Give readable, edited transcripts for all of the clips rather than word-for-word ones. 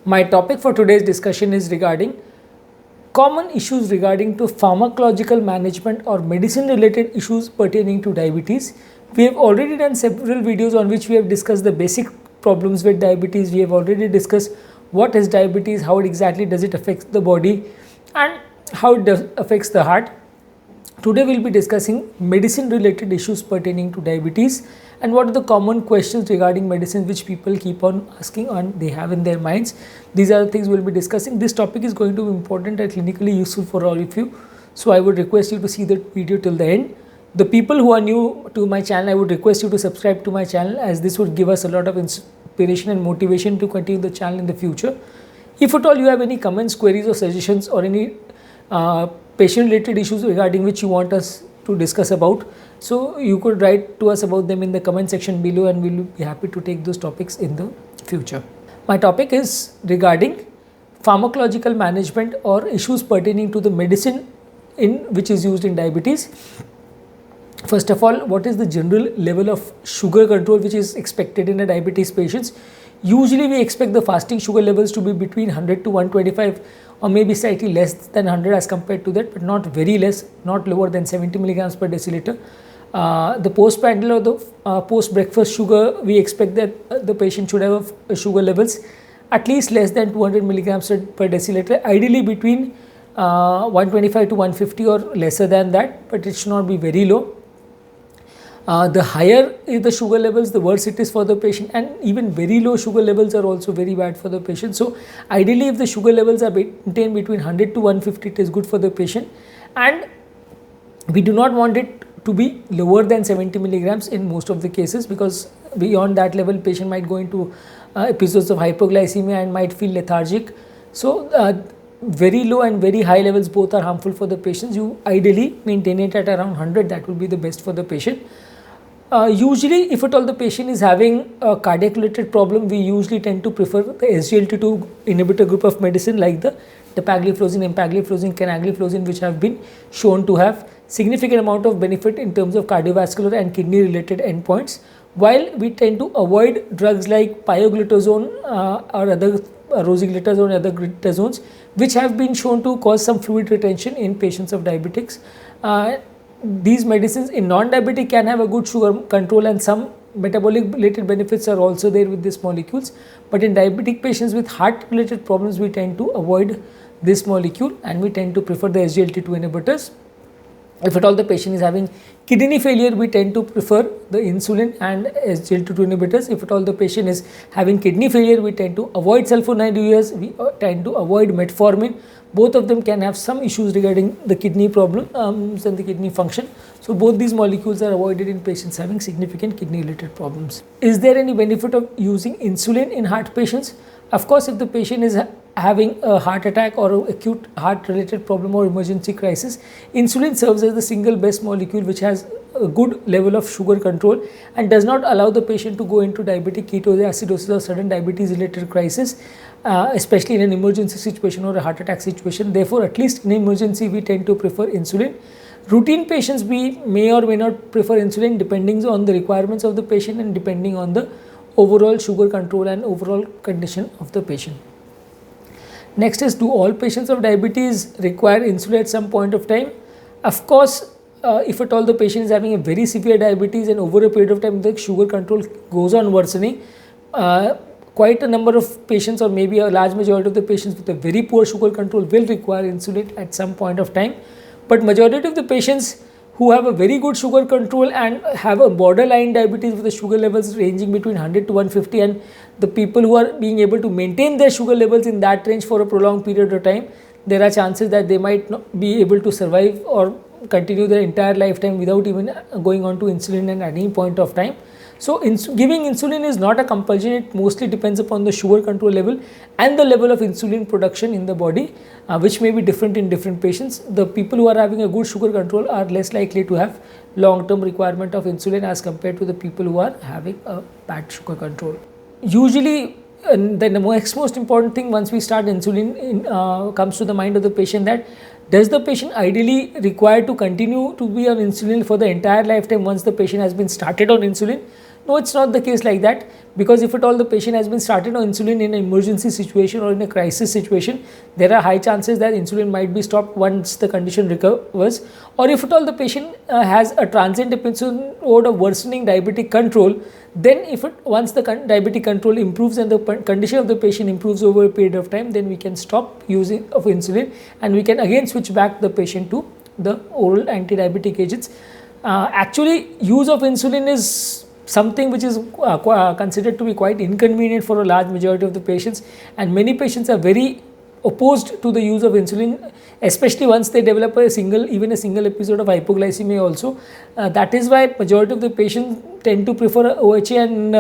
My topic for today's discussion is regarding common issues regarding to pharmacological management or medicine related issues pertaining to diabetes. We have already done several videos on which we have discussed the basic problems with diabetes. We have already discussed what is diabetes, how exactly does it affect the body, and how it affects the heart. Today we will be discussing medicine related issues pertaining to diabetes and what are the common questions regarding medicine which people keep on asking and they have in their minds. These are the things we will be discussing. This topic is going to be important and clinically useful for all of you. So I would request you to see the video till the end. The people who are new to my channel, I would request you to subscribe to my channel, as this would give us a lot of inspiration and motivation to continue the channel in the future. If at all you have any comments, queries or suggestions or any patient related issues regarding which you want us to discuss about, so you could write to us about them in the comment section below and we will be happy to take those topics in the future. My topic is regarding pharmacological management or issues pertaining to the medicine which is used in diabetes. First of all, what is the general level of sugar control which is expected in a diabetes patients? Usually we expect the fasting sugar levels to be between 100 to 125 or maybe slightly less than 100 as compared to that, but not very less, not lower than 70 milligrams per deciliter. The postprandial or the post-breakfast sugar, we expect that the patient should have sugar levels at least less than 200 milligrams per deciliter, ideally between 125 to 150 or lesser than that, but it should not be very low. The higher is the sugar levels, the worse it is for the patient, and even very low sugar levels are also very bad for the patient. So ideally if the sugar levels are maintained between 100 to 150, it is good for the patient, and we do not want it to be lower than 70 milligrams in most of the cases, because beyond that level patient might go into episodes of hypoglycemia and might feel lethargic. So very low and very high levels both are harmful for the patients. You ideally maintain it at around 100, that will be the best for the patient. Usually if at all the patient is having a cardiac related problem, we usually tend to prefer the SGLT2 inhibitor group of medicine like the dapagliflozin, empagliflozin, canagliflozin, which have been shown to have significant amount of benefit in terms of cardiovascular and kidney related endpoints, while we tend to avoid drugs like pioglitazone or other rosiglitazone, other glitazones, which have been shown to cause some fluid retention in patients of diabetics. These medicines in non-diabetic can have a good sugar control and some metabolic related benefits are also there with these molecules, but in diabetic patients with heart related problems we tend to avoid this molecule and we tend to prefer the SGLT2 inhibitors. If at all the patient is having kidney failure, we tend to prefer the insulin and SGLT2 inhibitors. If at all the patient is having kidney failure, we tend to avoid sulfonylureas, we tend to avoid metformin. Both of them can have some issues regarding the kidney problems and the kidney function. So both these molecules are avoided in patients having significant kidney related problems. Is there any benefit of using insulin in heart patients? Of course, if the patient is having a heart attack or an acute heart related problem or emergency crisis, insulin serves as the single best molecule which has a good level of sugar control and does not allow the patient to go into diabetic ketoacidosis or sudden diabetes related crisis, especially in an emergency situation or a heart attack situation. Therefore, at least in emergency we tend to prefer insulin. Routine patients, we may or may not prefer insulin depending on the requirements of the patient and depending on the overall sugar control and overall condition of the patient. Next is, do all patients of diabetes require insulin at some point of time? Of course, if at all the patient is having a very severe diabetes and over a period of time the sugar control goes on worsening, quite a number of patients or maybe a large majority of the patients with a very poor sugar control will require insulin at some point of time. But majority of the patients who have a very good sugar control and have a borderline diabetes with the sugar levels ranging between 100 to 150, and the people who are being able to maintain their sugar levels in that range for a prolonged period of time, there are chances that they might not be able to survive or continue their entire lifetime without even going on to insulin at any point of time. So giving insulin is not a compulsion, it mostly depends upon the sugar control level and the level of insulin production in the body, which may be different in different patients. The people who are having a good sugar control are less likely to have long-term requirement of insulin as compared to the people who are having a bad sugar control. Usually, the most important thing once we start insulin comes to the mind of the patient, that does the patient ideally require to continue to be on insulin for the entire lifetime once the patient has been started on insulin? No, it's not the case like that, because if at all the patient has been started on insulin in an emergency situation or in a crisis situation, there are high chances that insulin might be stopped once the condition recovers. Or if at all the patient has a transient episode of worsening diabetic control, then once the diabetic control improves and the condition of the patient improves over a period of time, then we can stop using of insulin and we can again switch back the patient to the oral anti-diabetic agents. Actually, use of insulin is something which is considered to be quite inconvenient for a large majority of the patients, and many patients are very opposed to the use of insulin, especially once they develop even a single episode of hypoglycemia also. That is why majority of the patients tend to prefer OHA, and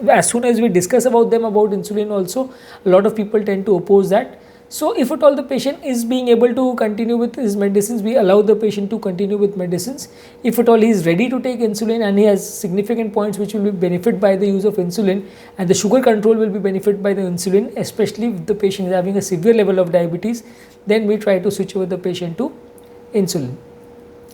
as soon as we discuss about insulin also, a lot of people tend to oppose that. So if at all the patient is being able to continue with his medicines, we allow the patient to continue with medicines. If at all he is ready to take insulin and he has significant points which will be benefit by the use of insulin, and the sugar control will be benefit by the insulin, especially if the patient is having a severe level of diabetes, then we try to switch over the patient to insulin.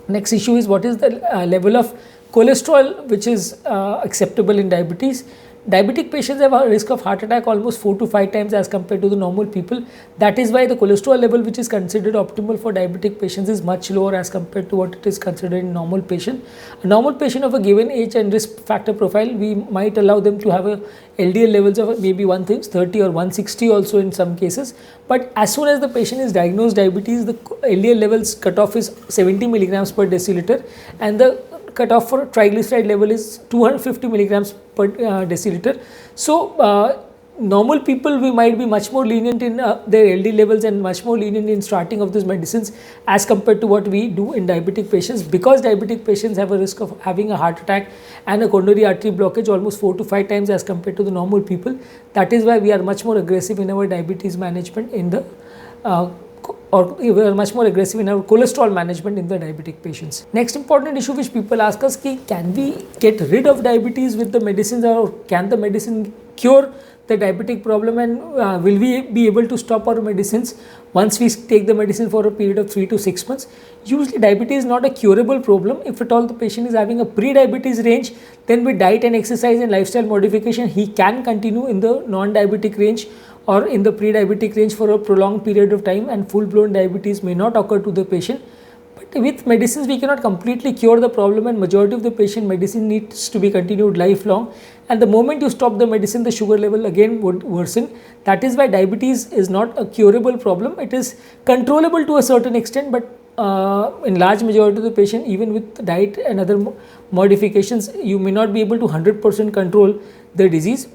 Next issue is, what is the level of cholesterol which is acceptable in diabetes. Diabetic patients have a risk of heart attack almost 4 to 5 times as compared to the normal people. That is why the cholesterol level which is considered optimal for diabetic patients is much lower as compared to what it is considered in normal patient. A normal patient of a given age and risk factor profile, we might allow them to have a LDL levels of maybe 130 or 160 also in some cases. But as soon as the patient is diagnosed diabetes, the LDL levels cutoff is 70 milligrams per deciliter, and the cutoff for triglyceride level is 250 milligrams per deciliter. So normal people, we might be much more lenient in their LD levels and much more lenient in starting of these medicines as compared to what we do in diabetic patients, because diabetic patients have a risk of having a heart attack and a coronary artery blockage almost 4 to 5 times as compared to the normal people. That is why we are much more aggressive in our diabetes management in the or we are much more aggressive in our cholesterol management in the diabetic patients. Next important issue which people ask us, can we get rid of diabetes with the medicines, or can the medicine cure the diabetic problem, and will we be able to stop our medicines once we take the medicine for a period of 3 to 6 months? Usually diabetes is not a curable problem. If at all the patient is having a pre-diabetes range, then with diet and exercise and lifestyle modification, he can continue in the non-diabetic range or in the pre-diabetic range for a prolonged period of time, and full-blown diabetes may not occur to the patient. But with medicines, we cannot completely cure the problem, and majority of the patient medicine needs to be continued lifelong. And the moment you stop the medicine, the sugar level again would worsen. That is why diabetes is not a curable problem. It is controllable to a certain extent, but in large majority of the patient, even with diet and other modifications, you may not be able to 100% control the disease.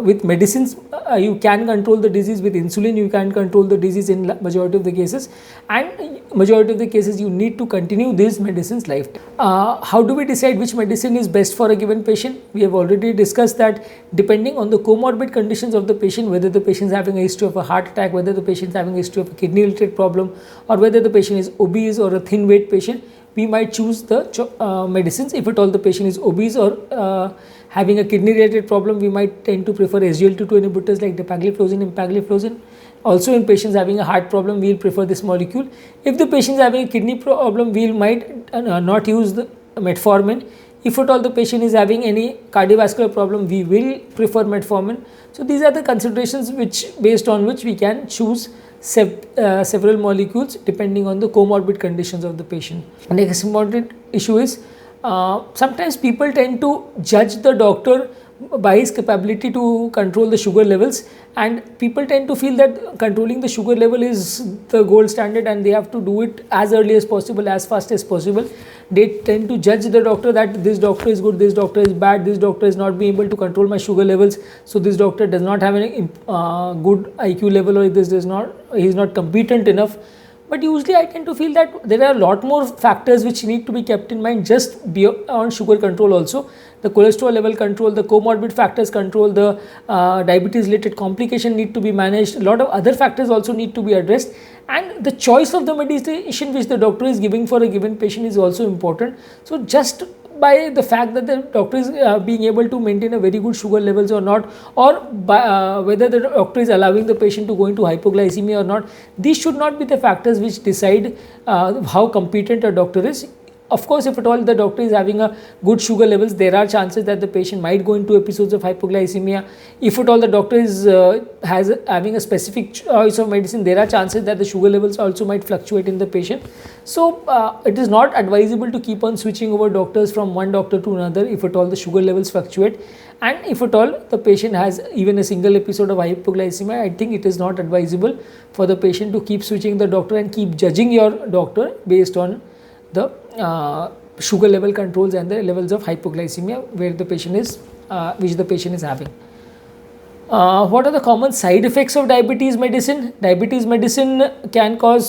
With medicines, you can control the disease. With insulin, you can control the disease in majority of the cases, and majority of the cases you need to continue these medicines lifetime. How do we decide which medicine is best for a given patient? We have already discussed that depending on the comorbid conditions of the patient, whether the patient is having a history of a heart attack, whether the patient is having a history of a kidney related problem, or whether the patient is obese or a thin weight patient, we might choose the medicines. If at all the patient is obese or having a kidney related problem, we might tend to prefer SGLT2 inhibitors like dapagliflozin and empagliflozin. Also in patients having a heart problem, we will prefer this molecule. If the patient is having a kidney problem, we might not use the metformin. If at all the patient is having any cardiovascular problem, we will prefer metformin. So these are the considerations based on which we can choose several molecules depending on the comorbid conditions of the patient. The next important issue is, sometimes people tend to judge the doctor by his capability to control the sugar levels, and people tend to feel that controlling the sugar level is the gold standard and they have to do it as early as possible, as fast as possible. They tend to judge the doctor that this doctor is good, this doctor is bad, this doctor is not being able to control my sugar levels, so this doctor does not have any good IQ level, or he is not competent enough. But usually I tend to feel that there are a lot more factors which need to be kept in mind just beyond sugar control also. The cholesterol level control, the comorbid factors control, the diabetes related complication need to be managed. A lot of other factors also need to be addressed, and the choice of the medication which the doctor is giving for a given patient is also important. So just by the fact that the doctor is being able to maintain a very good sugar levels or not, or by, whether the doctor is allowing the patient to go into hypoglycemia or not, these should not be the factors which decide how competent a doctor is. Of course, if at all the doctor is having a good sugar levels, there are chances that the patient might go into episodes of hypoglycemia. If at all the doctor is having a specific choice of medicine, there are chances that the sugar levels also might fluctuate in the patient. So it is not advisable to keep on switching over doctors from one doctor to another if at all the sugar levels fluctuate. And if at all the patient has even a single episode of hypoglycemia, I think it is not advisable for the patient to keep switching the doctor and keep judging your doctor based on the sugar level controls and the levels of hypoglycemia where the patient is which the patient is having. What are the common side effects of diabetes medicine? Diabetes medicine can cause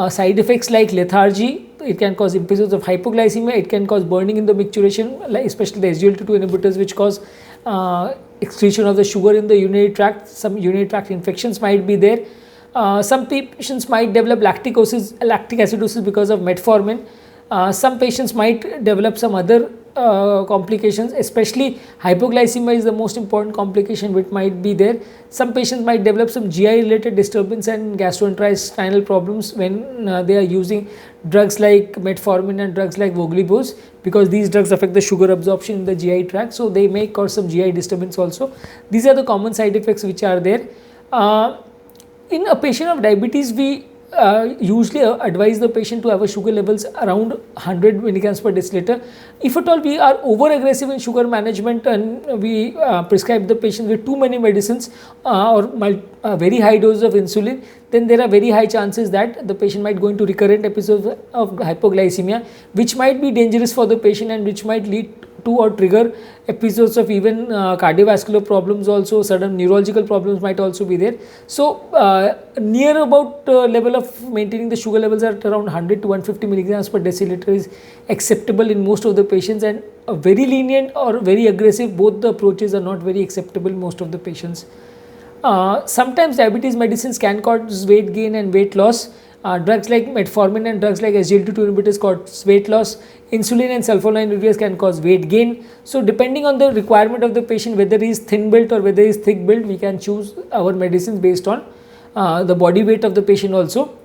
side effects like lethargy. It can cause episodes of hypoglycemia. It can cause burning in the micturition, like especially the SGLT2 inhibitors, which cause excretion of the sugar in the urinary tract. Some urinary tract infections might be there. Some patients might develop lactic acidosis because of metformin. Some patients might develop some other complications, especially hypoglycemia is the most important complication which might be there. Some patients might develop some GI related disturbance and gastrointestinal problems when they are using drugs like metformin and drugs like voglibose, because these drugs affect the sugar absorption in the GI tract, so they may cause some GI disturbance also. These are the common side effects which are there. In a patient of diabetes, we usually advise the patient to have a sugar levels around 100 milligrams per deciliter. If at all we are over aggressive in sugar management and we prescribe the patient with too many medicines or very high dose of insulin, then there are very high chances that the patient might go into recurrent episodes of hypoglycemia, which might be dangerous for the patient and which might lead to or trigger episodes of even cardiovascular problems also. Sudden neurological problems might also be there. So near about level of maintaining the sugar levels at around 100 to 150 milligrams per deciliter is acceptable in most of the patients, and very lenient or very aggressive, both the approaches are not very acceptable in most of the patients. Sometimes diabetes medicines can cause weight gain and weight loss. Drugs like metformin and drugs like SGLT2 inhibitors cause weight loss. Insulin and sulfonylureas can cause weight gain. So depending on the requirement of the patient, whether he is thin built or whether he is thick built, we can choose our medicines based on the body weight of the patient also.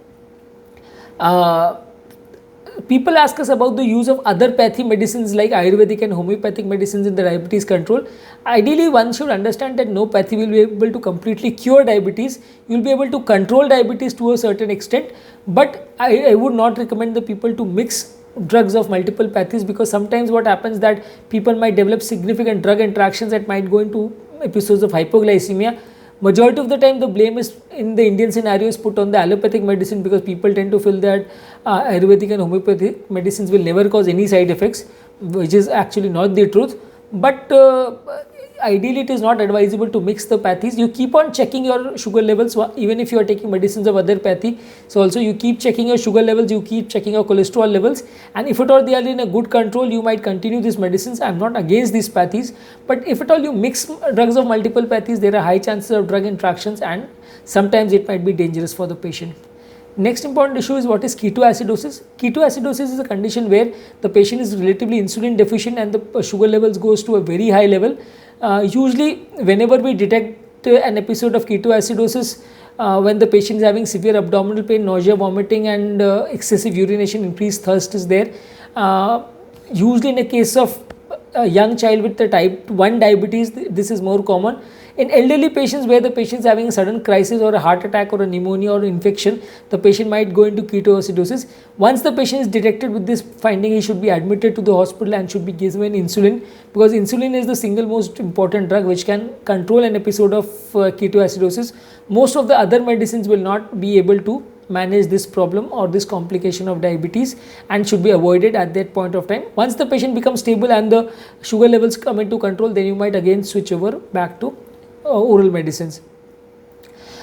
People ask us about the use of other pathy medicines like Ayurvedic and homeopathic medicines in the diabetes control. Ideally, one should understand that no pathy will be able to completely cure diabetes. You will be able to control diabetes to a certain extent, but I would not recommend the people to mix drugs of multiple pathies, because sometimes what happens that people might develop significant drug interactions that might go into episodes of hypoglycemia. Majority of the time the blame is in the Indian scenario is put on the allopathic medicine, because people tend to feel that Ayurvedic and homeopathic medicines will never cause any side effects, which is actually not the truth. But ideally it is not advisable to mix the pathies. You keep on checking your sugar levels even if you are taking medicines of other pathy. So also you keep checking your sugar levels, you keep checking your cholesterol levels, and if at all they are in a good control, you might continue these medicines. I am not against these pathies, but if at all you mix drugs of multiple pathies, there are high chances of drug interactions and sometimes it might be dangerous for the patient. Next important issue is what is keto acidosis. Keto acidosis is a condition where the patient is relatively insulin deficient and the sugar levels goes to a very high level. Usually whenever we detect an episode of keto acidosis, when the patient is having severe abdominal pain, nausea, vomiting and excessive urination, increased thirst is there. Usually in a case of a young child with the type 1 diabetes, this is more common. In elderly patients, where the patient is having a sudden crisis or a heart attack or a pneumonia or infection, the patient might go into ketoacidosis. Once the patient is detected with this finding, he should be admitted to the hospital and should be given insulin, because insulin is the single most important drug which can control an episode of ketoacidosis. Most of the other medicines will not be able to manage this problem or this complication of diabetes and should be avoided at that point of time. Once the patient becomes stable and the sugar levels come into control, then you might again switch over back to oral medicines.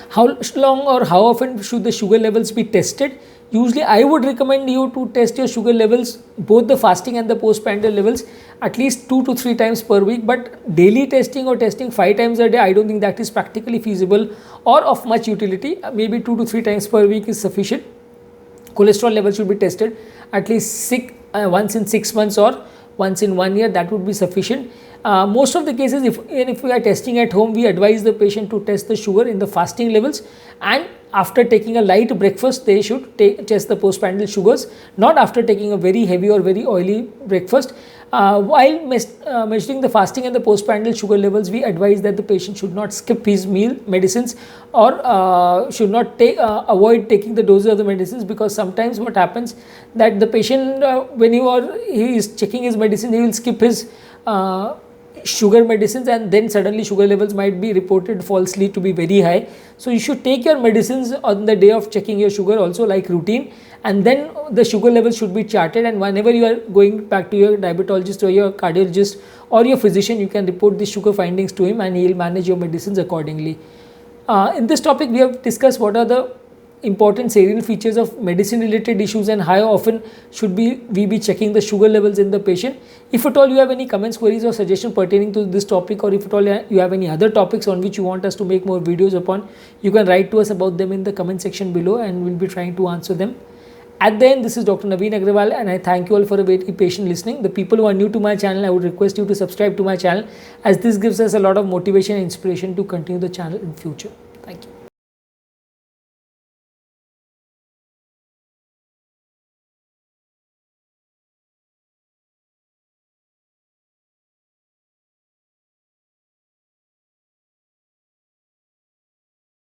How long or how often should the sugar levels be tested? Usually I would recommend you to test your sugar levels, both the fasting and the postprandial levels, at least 2 to 3 times per week, but daily testing or testing 5 times a day, I don't think that is practically feasible or of much utility. Maybe 2 to 3 times per week is sufficient. Cholesterol level should be tested at least once in 6 months or once in 1 year, that would be sufficient. Most of the cases, if we are testing at home, we advise the patient to test the sugar in the fasting levels and after taking a light breakfast, they should test the postprandial sugars, not after taking a very heavy or very oily breakfast. While measuring the fasting and the postprandial sugar levels, we advise that the patient should not skip his meal medicines, or should not avoid taking the doses of the medicines, because sometimes what happens that the patient, when he is checking his medicine, he will skip his sugar medicines, and then suddenly sugar levels might be reported falsely to be very high. So you should take your medicines on the day of checking your sugar also, like routine, and then the sugar levels should be charted, and whenever you are going back to your diabetologist or your cardiologist or your physician, you can report the sugar findings to him, and he will manage your medicines accordingly. In this topic, we have discussed what are the important salient features of medicine related issues and how often should we be checking the sugar levels in the patient. If at all you have any comments, queries or suggestions pertaining to this topic, or if at all you have any other topics on which you want us to make more videos upon, you can write to us about them in the comment section below, and we'll be trying to answer them. At the end, this is Dr. NAVIN Agrawal, and I thank you all for a very patient listening. The people who are new to my channel, I would request you to subscribe to my channel, as this gives us a lot of motivation and inspiration to continue the channel in future. Thank you.